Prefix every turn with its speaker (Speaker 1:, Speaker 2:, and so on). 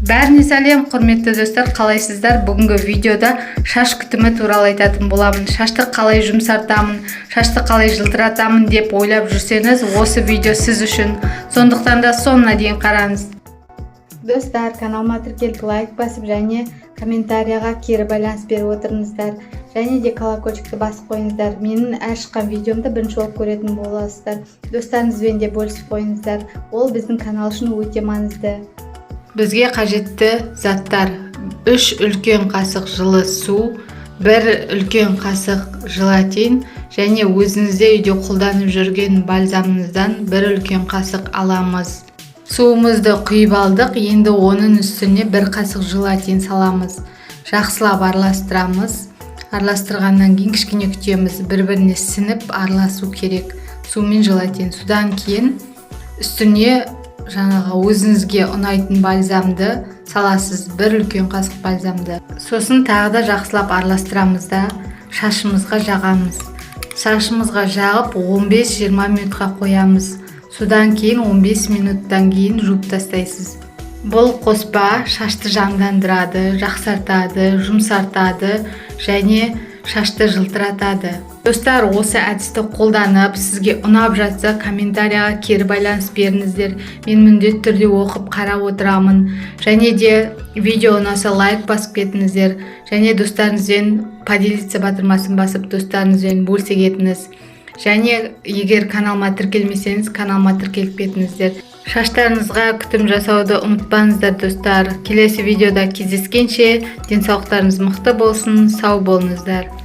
Speaker 1: Бәріне сәлем, құрметті достар, қалайсыздар? Бүгінгі видеода шаш күтімі туралы айтатын боламын. Шашты қалай жұмсартамын, шашты қалай жылтыратамын деп ойлап жүрсеңіз, осы видео сіз үшін. Сондықтан да соңына дейін қараңыз. Достар, каналыма тіркеліп лайк басып және комментарияға кері байланыс беріп отырыңыздар. Және де колокольчикті басып қойыңыздар. Менің әр шыққан видеомды бірінші болып көретін боласыздар. Достарыңызбен де бөлісіп қойыңыздар. Ол біздің канал үшін өте маңызды. Бізге қажетті заттар: 3 үлкен қасық жылы су, 1 үлкен қасық желатин және өзіңізде үйде қолданып жүрген бальзамыңыздан 1 үлкен қасық аламыз. Суымызды құйып алдық, енді оның үстіне 1 қасық желатин саламыз. Жақсылап араластырамыз. Араластырғаннан кейін кішкене күтеміз, бір-біріне сіңіп араласу керек. Су мен желатин. Содан кейін үстіне жаңағы өзіңізге ұнайтын бальзамды саласыз, 1 үлкен қасық бальзамды. Сосын тағы да жақсылап араластырамыз да шашымызға жағамыз. Шашымызға жағып 15-20 минутқа қоямыз. Содан кейін 15 минуттан кейін жуып тастайсыз. Бұл қоспа шашты жандандырады, жақсартады, жұмсартады және шашты жылтыратады. Достар, осы әдісті қолданып, сізге ұнап жатса комментарияға кері байланыс беріңіздер. Мен міндетті түрде оқып қарап отырамын. Және де видео ұнаса лайк басып кетіңіздер. Және достарыңызбен поделиться батырмасын басып достарыңызбен бөлісе кетіңіз. Және егер каналыма тіркелмесеңіз, каналыма тіркеліп кетіңіздер. Шаштарыңызға күтім жасауды ұмытпаңыздар, достар. Келесі видеода кездескенше денсаулықтарыңыз мықты болсын, сау болыңыздар.